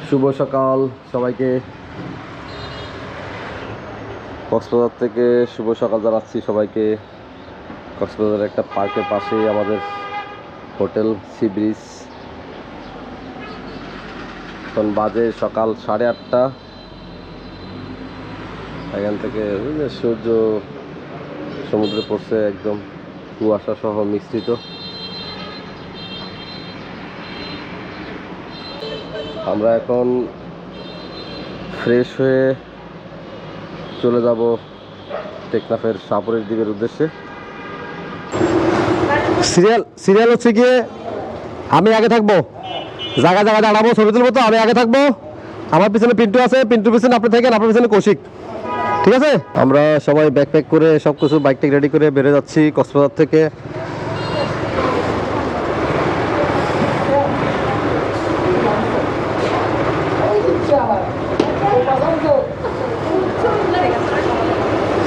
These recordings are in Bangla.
শুভ সকাল সবাইকে। কক্সবাজার থেকে শুভ সকাল জানাচ্ছি সবাইকে। কক্সবাজারের একটা পার্কের পাশে আমাদের হোটেল সি ব্রিজ। এখন বাজে সকাল 8:30। এখান থেকে সূর্য সমুদ্রে পড়ছে, একদম কুয়াশা সহ মিশ্রিত। আমরা এখন ফ্রেশ হয়ে চলে যাব টেকনাফের শাহপুরের দ্বীপের উদ্দেশ্যে। সিরিয়াল হচ্ছে গিয়ে আমি আগে থাকবো, জায়গা জায়গা দাঁড়াবো, ছবি তুলবো। তো আমি আগে থাকবো, আমার পিছনে পিন্টু আছে, পিন্টুর পিছনে আপনি থাকেন, আপনার পিছনে কৌশিক। ঠিক আছে? আমরা সবাই ব্যাকপ্যাক করে সব কিছু বাইক টেক রেডি করে বেরো যাচ্ছি কক্সবাজার থেকে।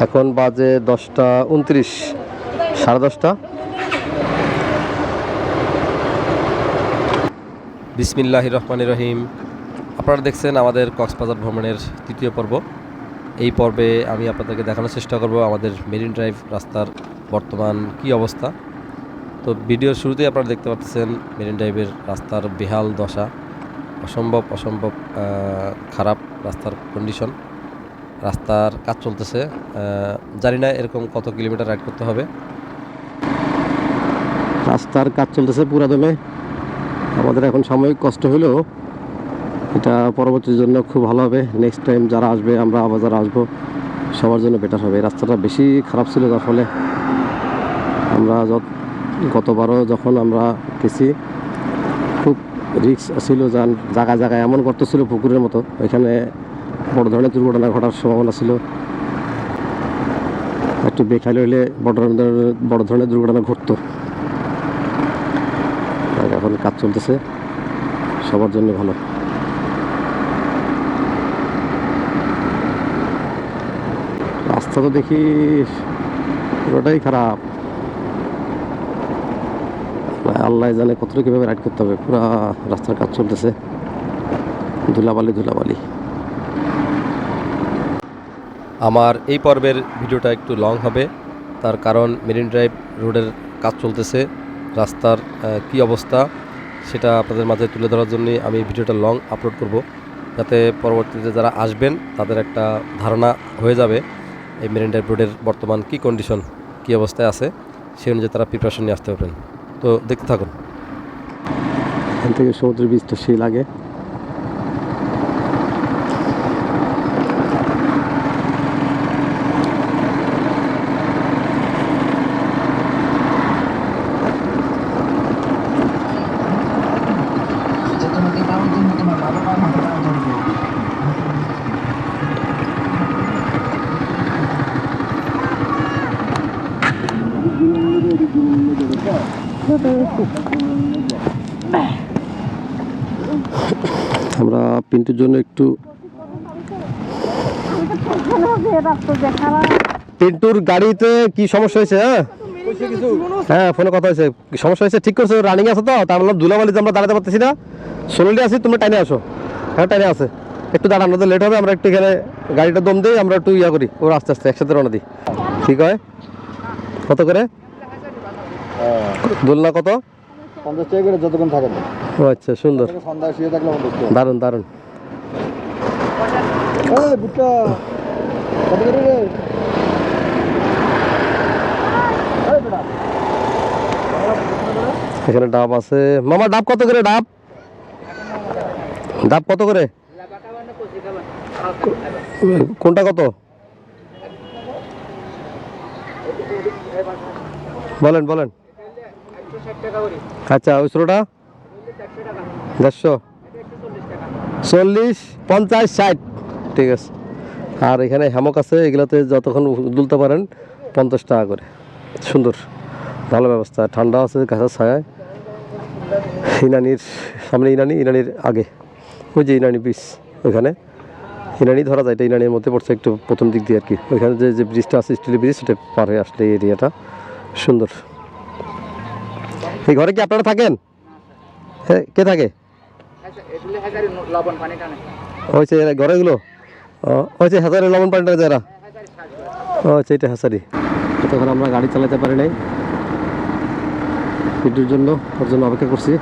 এখন বাজে 10:29, 10:30। বিসমিল্লাহির রহমানির রহিম। আপনারা দেখছেন আমাদের কক্সবাজার ভ্রমণের তৃতীয় পর্ব। এই পর্বে আমি আপনাদেরকে দেখানোর চেষ্টা করব আমাদের মেরিন ড্রাইভ রাস্তার বর্তমান কি অবস্থা। তো ভিডিওর শুরুতেই আপনারা দেখতে পাচ্ছেন মেরিন ড্রাইভের রাস্তার বেহাল দশা, অসম্ভব খারাপ রাস্তার কন্ডিশন। রাস্তার কাজ চলতেছে, জানি না এরকম কত কিলোমিটার রাইড করতে হবে। রাস্তার কাজ চলতেছে পুরা দমে। আমাদের এখন সাময়িক কষ্ট হলেও এটা পরবর্তীর জন্য খুব ভালো হবে। নেক্সট টাইম যারা আসবে, আমরা আবার যারা আসবো, সবার জন্য বেটার হবে। রাস্তাটা বেশি খারাপ ছিল, যার ফলে আমরা গতবারও যখন আমরা গেছি খুব রিস্ক ছিল। জায়গায় জায়গায় এমন গর্ত ছিল পুকুরের মতো, ওইখানে বড় ধরনের দুর্ঘটনা ঘটার সম্ভাবনা ছিল। একটু বেখাল হইলে বড় ধরনের দুর্ঘটনা ঘটতো। এখন কাজ চলতেছে, সবার জন্য ভালো। রাস্তা তো দেখি পুরোটাই খারাপ, আল্লাহ জানে কতটা কীভাবে রাইড করতে হবে। পুরা রাস্তার কাজ চলতেছে, ধুলাবালি। আমার এই পর্বের ভিডিওটা একটু লং হবে, তার কারণ মেরিন ড্রাইভ রোডের কাজ চলতেছে। রাস্তার কি অবস্থা সেটা আপনাদের মাঝে তুলে ধরার জন্যই আমি ভিডিওটা লং আপলোড করব, যাতে পরবর্তীতে যারা আসবেন তাদের একটা ধারণা হয়ে যাবে এই মেরিন ড্রাইভ রোডের বর্তমান কি কন্ডিশন, কি অবস্থায় আছে, সেই অনুযায়ী তারা প্রিপারেশন নিয়ে আসতে পারবেন। তো দেখতে থাকুন। এখান থেকে সমুদ্রের বীজটা সেই লাগে। আমরা পিন্টুর জন্য একটু, পিন্টুর গাড়িতে কি সমস্যা হয়েছে? হ্যাঁ ফোনে কথা হয়েছে, কি সমস্যা হয়েছে ঠিক করছে। রানিং আছে তো, তার বললাম ধুলাবালিতে আমরা দাঁড়াতে পারতেছি না, সোলোলি আসি, তোমরা টাইনে আসো। হ্যাঁ টাইনে আছে, একটু দাঁড়ান, আমাদের লেট হবে। আমরা একটু এখানে গাড়িটা দম দিই, আমরা একটু করি, ওরা আস্তে আস্তে একসাথে রওনা দিই। ঠিক হয়? কত করে দোলনা? কত? 50 টাকা করে যতক্ষণ থাকেন। ও আচ্ছা, সুন্দর, সন্ধ্যায় শুয়ে থাকলে দারুণ। বুটটা কত করে রে? এখানে ডাব আছে। মামা ডাব কত করে? ডাব কত করে? কোনটা কত বলেন। আচ্ছা, ওই ছোটটা 150, 40, 50, 60। ঠিক আছে। আর এখানে হ্যামক আছে, এগুলোতে যতক্ষণ দুলতে পারেন 50 টাকা করে। সুন্দর, ভালো ব্যবস্থা, ঠান্ডা আছে, গাছের ছায়ায়। ইনানির সামনে, ইনানির আগে ওই যে ইনানি ব্রিজ, ওইখানে ইনানি ধরা যায়। এটা ইনানির মধ্যে পড়ছে, একটু প্রথম দিক দিয়ে আর কি। ওইখানে যে ব্রিজটা আছে, স্টিলের ব্রিজ, সেটা পার হয়ে আসলে এই এরিয়াটা সুন্দর। এই ঘরে কি আপনারা থাকেন? হ্যাঁ, কে থাকে? হয়েছে ঘরেগুলো হয়েছে হাজারে লবণ পানিটা যারা ও আচ্ছা এটা হাসারি তখন আমরা গাড়ি চালাতে পারি নাই ভিডিওর জন্য ওর জন্য অপেক্ষা করছি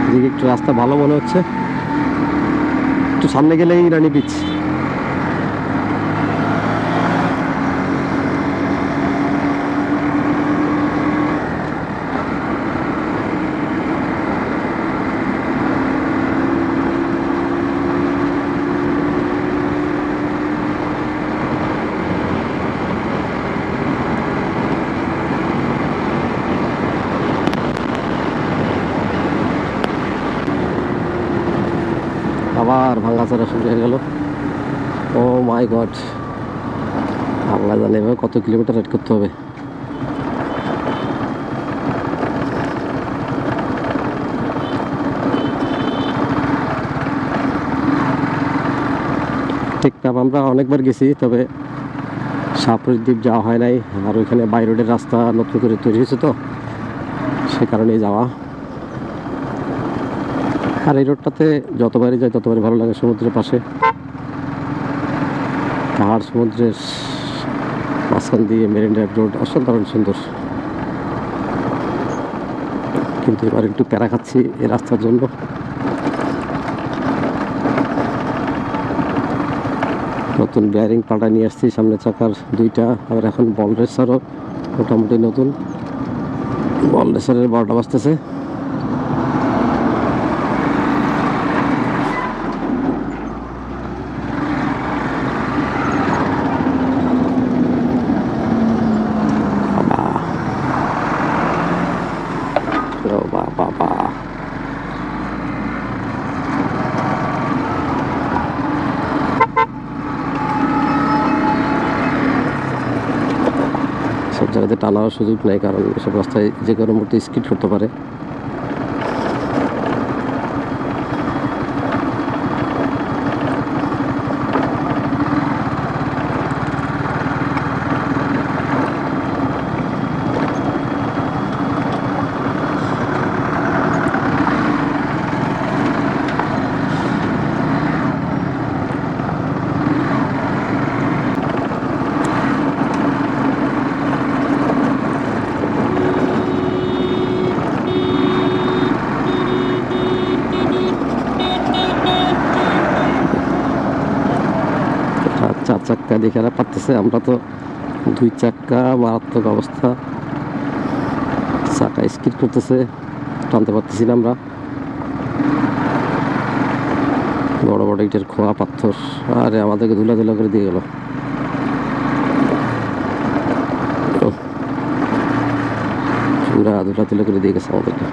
এদিকে একটু রাস্তা ভালো মনে হচ্ছে একটু সামনে গেলেই রানী বিচ আবার ভাঙাচোরা শুরু হয়ে গেল ও মাই গড আল্লাহ জানে এভাবে কত কিলোমিটার রাইড করতে হবে টেকনাফ আমরা অনেকবার গেছি তবে সাপুরের দ্বীপ যাওয়া হয় নাই আর ওইখানে বাই রোডের রাস্তা নতুন করে তৈরি হয়েছে তো সে কারণেই যাওয়া আর এই রোডটাতে যতবারই যায় ততবারই ভালো লাগে সমুদ্রের পাশে পাহাড় সমুদ্রের মাঝখান দিয়ে মেরিন ড্রাইভ রোড অসাধারণ সুন্দর কিন্তু এবার একটু প্যারা খাচ্ছি এই রাস্তার জন্য নতুন বেয়ারিং পাল্টা নিয়ে আসছি সামনে চাকার দুইটা আবার এখন বল রেসারও মোটামুটি নতুন বল রেসারের 12টা বাজতেছে বাবা সব জায়গাতে টানার সুযোগ নেই কারণ এসব রাস্তায় যে কোনো মুহূর্তে স্কিড করতে পারে চার চাক্কা দেখে এরা পারতেছে আমরা তো দুই চাক্কা মারাত্মক অবস্থা চাকা স্কিড করতেছে টানতে পারতেছি না আমরা বড় বড় ইটের খোয়া পাথর আরে আমাদেরকে ধুলা ধুলা করে দিয়ে গেল পুরা ধুলা ধুলা করে দিয়ে গেছে আমাদেরকে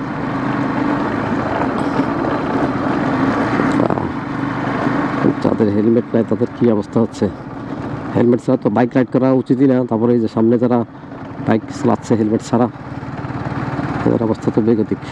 যাদের হেলমেট নাই তাদের কি অবস্থা হচ্ছে হেলমেট ছাড়া তো বাইক রাইড করা উচিতই না তারপরে এই যে সামনে যারা বাইক চালাচ্ছে হেলমেট ছাড়া তাদের অবস্থা তো বেগতিক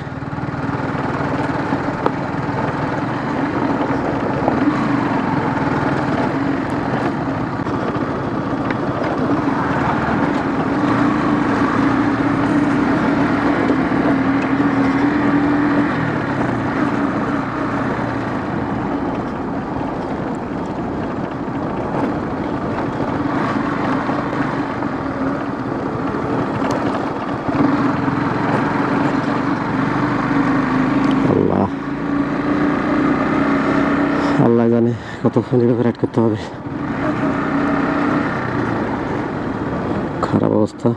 আল্লাহ জানে কতক্ষণ এভাবে রাইড করতে হবে খারাপ অবস্থা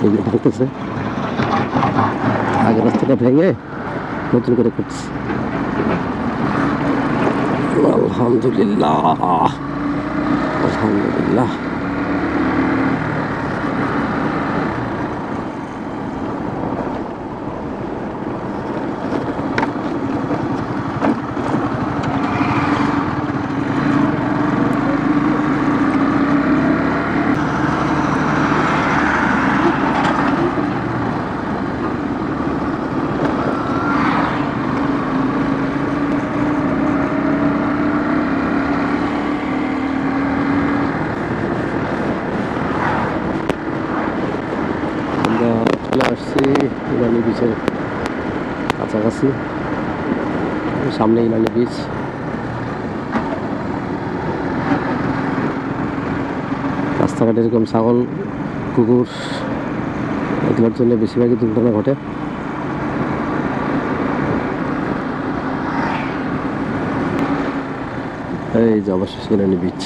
এই যে ভাঙতেছে, আগের রাস্তাটা ভেঙে নতুন করে করতেছে। আলহামদুলিল্লাহ, আলহামদুলিল্লাহ। আমরা চলে আসছি ইরানি বিচের কাছাকাছি, সামনে ইরানি বিচ। রাস্তাঘাটে এরকম ছাগল, কুকুর এগুলোর জন্য বেশিরভাগই দুর্ঘটনা ঘটে। এই যে অবশেষে ইরানি বিচ।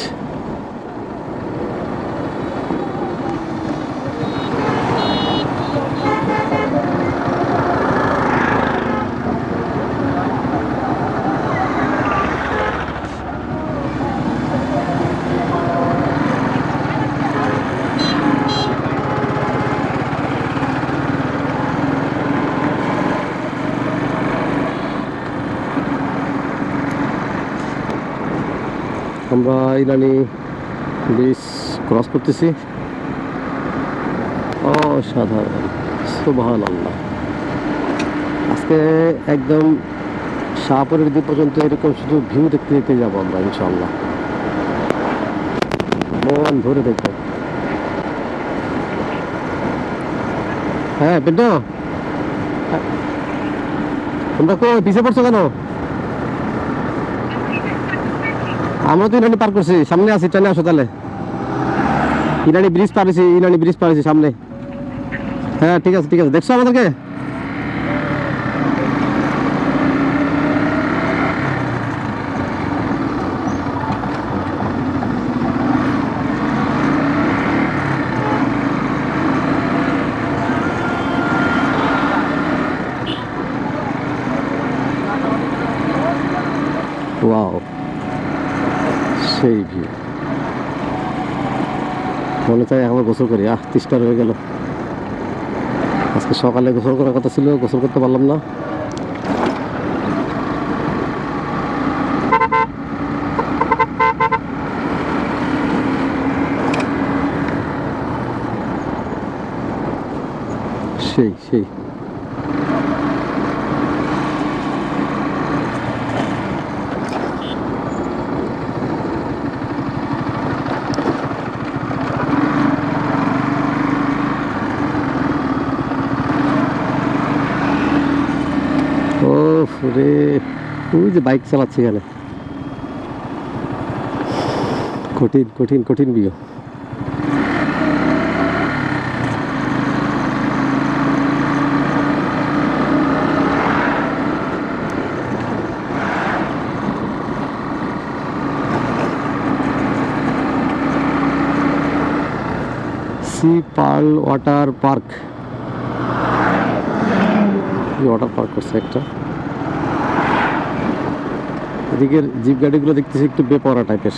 আমরা ইরানি ব্রিজ ক্রস করতেছি। অসাধারণ, সুবহানাল্লাহ। আজকে একদম শাহপুরের দিক পর্যন্ত এরকম শুধু ভিউ দেখতে দেখতে যাবো আমরা ইনশাল্লাহ, মন ধরে দেখবো। হ্যাঁ পেটো, তোমরা কই পিছিয়ে পড়ছো কেন? আমরা তো ইরানি পার করছি, সামনে আছি, ট্রেনে আসো তাহলে। ইরানি ব্রিজ পারেছি, ইরানি ব্রিজ পারেছি সামনে। হ্যাঁ ঠিক আছে ঠিক আছে, দেখছো আমাদেরকে? ওয়াও, সেই ভিউ। মনে চাই এখন গোসল করি, তিস্তা রয়ে গেল। আজকে সকালে গোসল করার কথা ছিল, গোসল করতে পারলাম না। সেই সেই রে, ওই যে বাইক চালাচ্ছে এখানে, কঠিন কঠিন কঠিন view. Sea pearl water park, water park করছে একটা। এদিকের জিপ গাড়িগুলো দেখতেছি একটু বেপরা টাইপের।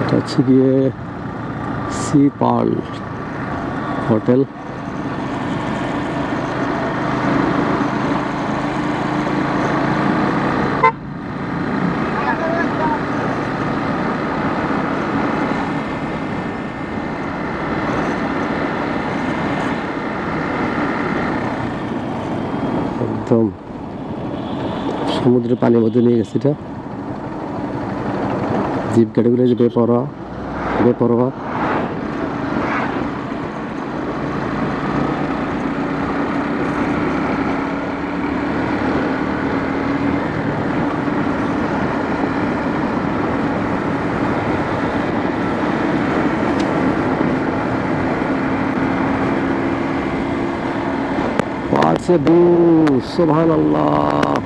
এটা হচ্ছে গিয়ে সি পার্ল হোটেল। একদম সমুদ্রের পানির মধ্যে নিয়ে গেছে এটা। জিপ গাড়িগুলো যে বেপরোয়া বেপরোয়া। What's a view? Subhanallah.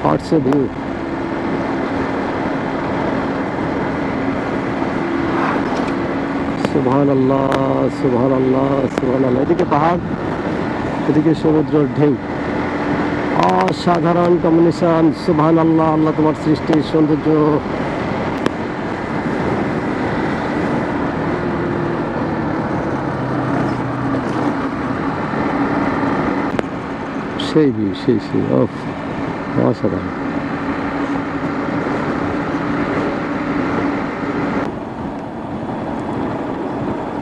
What's a view? সুবহানাল্লাহ, সুবহানাল্লাহ, সুবহানাল্লাহ। এদিকে পাহাড়, এদিকে সমুদ্রের ঢেউ, অসাধারণ কম্বিনেশন। সুবহানাল্লাহ, আল্লাহ তোমার সৃষ্টির সৌন্দর্য। সেই ভিউ, সেই অসাধারণ।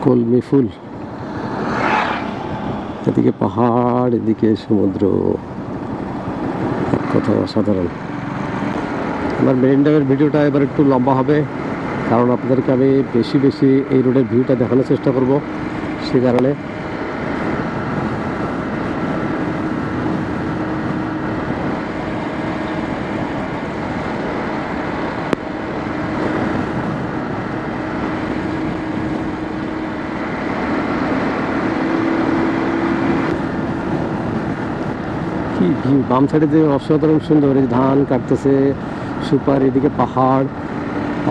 কলমি ফুল, এদিকে পাহাড়, এদিকে সমুদ্র, এক কথা অসাধারণ। আমার মেরিন ড্রাইভের ভিডিওটা এবার একটু লম্বা হবে, কারণ আপনাদেরকে আমি বেশি বেশি এই রোডের ভিউটা দেখানোর চেষ্টা করব, সে কারণে। কি ভিউ, বাম সাইডে যে অসাধারণ সুন্দর, এই ধান কাটতেছে, সুপার, এদিকে পাহাড়,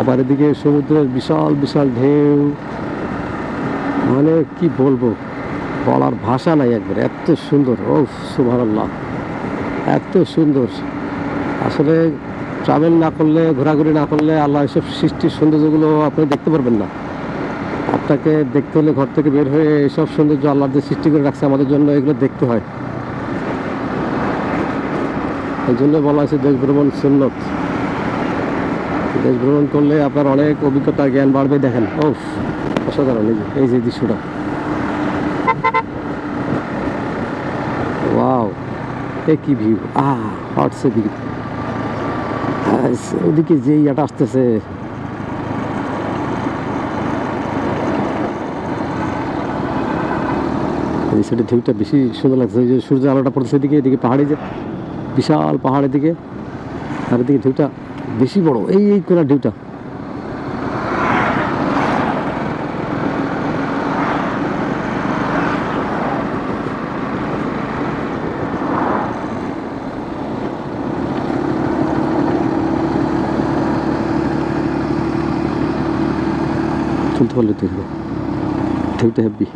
আবার এদিকে সমুদ্রের বিশাল বিশাল ঢেউ। মানে কি বলবো, বলার ভাষা নাই, একবার এত সুন্দর। ও সুবহানাল্লাহ, এত সুন্দর। আসলে ট্রাভেল না করলে, ঘোরাঘুরি না করলে আল্লাহ এসব সৃষ্টির সৌন্দর্যগুলো আপনি দেখতে পারবেন না। আপনাকে দেখতে হলে ঘর থেকে বের হয়ে এসব সৌন্দর্য আল্লাহ যে সৃষ্টি করে রাখছে আমাদের জন্য, এগুলো দেখতে হয়। এই জন্য বলা হয়েছে দেশ ভ্রমণ সুন্নত। দেশ ভ্রমণ করলে আপনার অনেক অভিজ্ঞতা, জ্ঞান বাড়বে। দেখেন, ও অসাধারণ। এই যে দৃশ্যটা, ওয়াও, এ কি ভিউ, হটসে ভিউ। ওদিকে যে ইয়াটা আসতেছে, এই সাইডে ঢেউটা বেশি সুন্দর লাগছে। ওই যে সূর্য আলোটা পড়ছে এদিকে, এদিকে পাহাড়ে, যে বিশাল পাহাড়ের দিকে, আর এদিকে ঢেউটা বেশি বড়, এই কোনা ঢেউটা। চলতে পারলে দেখবো ঢেউটা হেব্বি।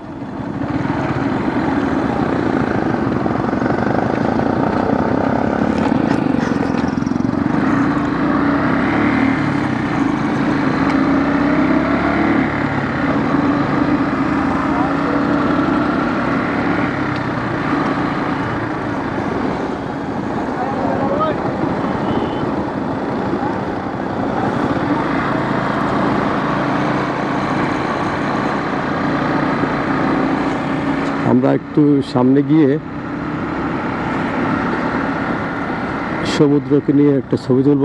আমরা একটু সামনে গিয়ে সমুদ্রকে নিয়ে একটা ছবি তুলব।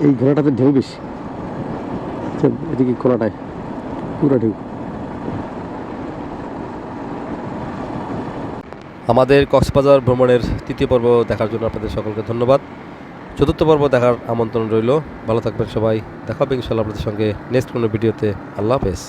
এই ঘোড়াটাতে ঢেউ বেশি, এদিকে কোনাটায় পুরো ঢেউ। আমাদের কক্সবাজার ভ্রমণের তৃতীয় পর্ব দেখার জন্য আপনাদের সকলকে ধন্যবাদ। চতুর্থ পর্ব দেখার আমন্ত্রণ রইল। ভালো থাকবেন সবাই, দেখা হবে ইনশাআল্লাহ আপনাদের সঙ্গে নেক্সট কোনো ভিডিওতে। আল্লাহ হাফেজ।